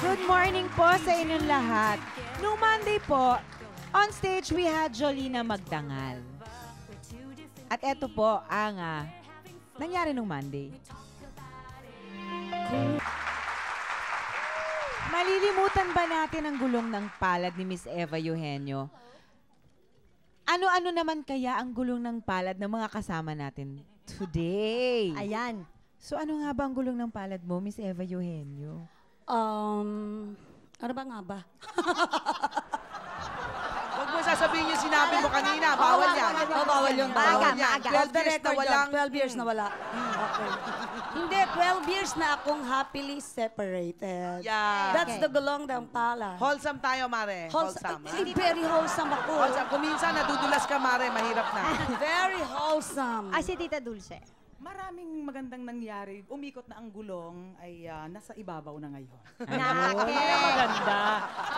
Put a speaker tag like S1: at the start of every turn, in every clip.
S1: Good morning po sa inyong lahat. Noong Monday po, on stage we had Jolina Magdangal. At eto po ang nangyari nung Monday. Malilimutan ba natin ang gulong ng palad ni Miss Eva Eugenio? Ano-ano naman kaya ang gulong ng palad ng mga kasama natin today?
S2: Ayan.
S1: So ano nga ba ang gulong ng palad mo, Miss Eva Eugenio?
S2: Ano ba nga ba?
S3: Huwag mo sasabihin yung sinabi mo kanina. Bawal yan.
S2: Bawal yun.
S3: Bawal
S2: Maaga,
S3: yan.
S2: maaga.
S3: 12 years na walang...
S2: 12 years na wala. Okay. Hindi, 12 years na akong happily separated.
S3: Yeah.
S2: That's the gulong ng pala.
S3: Wholesome tayo, Mare. Wholesome.
S2: Very wholesome ako.
S3: Wholesome. Kung minsan nadudulas ka, Mare, mahirap na.
S2: Very wholesome.
S4: Ay, si Tita Dulce.
S5: Maraming magandang nangyari. Umikot na ang gulong ay nasa ibabaw na ngayon.
S1: Maganda.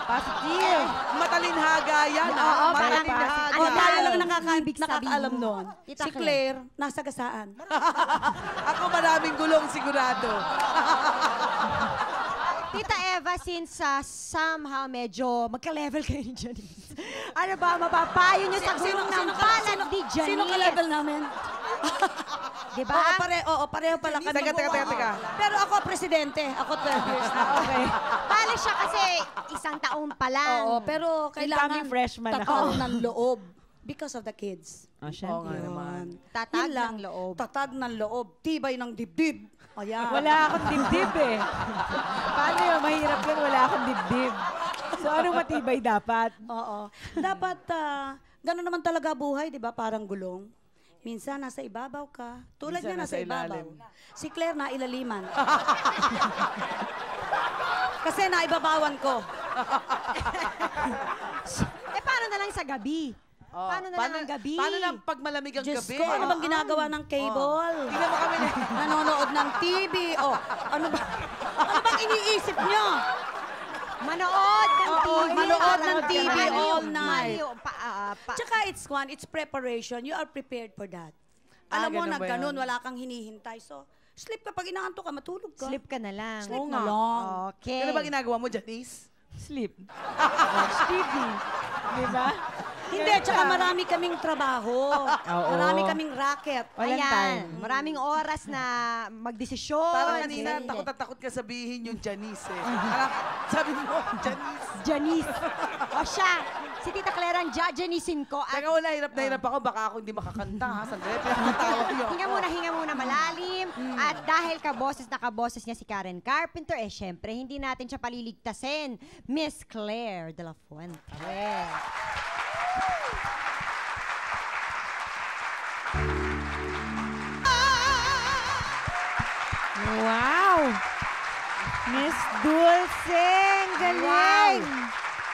S1: Positive.
S3: Matalinhaga yan,
S1: Oo,
S3: Matalinhaga.
S2: Ano tayo lang
S4: ibig sabihin
S2: nakakaalam
S4: mo?
S2: nun?
S4: Tita
S2: Si Claire, nasa gasaan.
S3: Ako maraming gulong sigurado.
S4: Tita Eva, since somehow medyo magka-level kayo ni Janice, ano ba mapapayo niyo sa gulong ng palad ni Janice?
S2: Sino ka-level namin?
S4: Diba?
S2: Oo, pareho pala kami.
S3: Teka.
S2: Pero ako, presidente. Ako 12 years na.
S1: Okay.
S4: Bale siya kasi isang taon pa lang.
S2: Oo, pero kailangan
S1: Incoming freshman ako.
S2: tatag ng loob. Because of the kids.
S1: Oh, syempre.
S2: Yun.
S4: Tatag
S2: Yun lang.
S4: ng loob.
S2: Tatag ng loob. Tibay ng dibdib. Ayan.
S1: Wala akong dibdib eh. Paano yun? Mahirap yun. Wala akong dibdib. So, anong matibay dapat?
S2: Oo. Dapat, gano'n naman talaga buhay, di ba? Parang gulong. Minsan, nasa ibabaw ka. Tulad
S3: Minsan
S2: niya, nasa
S3: nasa
S2: ibabaw.
S3: ilalim.
S2: Si Claire, nailaliman. Kasi naibabawan ko.
S4: Paano na lang sa gabi? Paano na lang ang gabi?
S3: Paano lang pag malamig ang
S2: Diyos
S3: gabi?
S2: ko, ano bang ginagawa ng cable?
S3: Tingnan mo kami na.
S2: Nanonood ng TV. Ano bang iniisip niyo?
S4: Manood ng TV.
S2: manood ng
S4: Parang
S2: TV
S4: maliw,
S2: all night.
S4: maliw,
S2: Tsaka it's preparation. You are prepared for that. Alam mo
S3: ganun
S2: na
S3: ba
S2: ganun,
S3: yun?
S2: wala kang hinihintay. So, sleep ka. Pag inaantok ka, matulog ka.
S4: Sleep ka na lang.
S2: Sleep
S1: Oo
S2: na
S1: nga.
S2: lang.
S4: Okay.
S3: Ano ba ginagawa mo, Janice?
S1: Sleep. Watch TV. Diba?
S2: Hindi, tsaka marami kaming trabaho.
S1: Oo.
S2: Marami kaming racket.
S1: Walang
S4: Ayan,
S1: time.
S4: maraming oras na magdesisyon.
S3: Parang kanina,
S4: Sige.
S3: takot na takot ka sabihin yung Janice eh. Parang sabi mo, Janice.
S4: Janice. O siya, si Tita Clara ang janisin ko. At
S3: Teka, wala, hirap na hirap ako. Baka ako hindi makakanta, ha? Sandali, pinakatawa niyo.
S4: hinga muna malalim. At dahil kaboses na kaboses niya si Karen Carpenter, syempre, hindi natin siya paliligtasin. Miss Claire de la Fuente.
S1: Wow! Miss Dulce! Ang galing!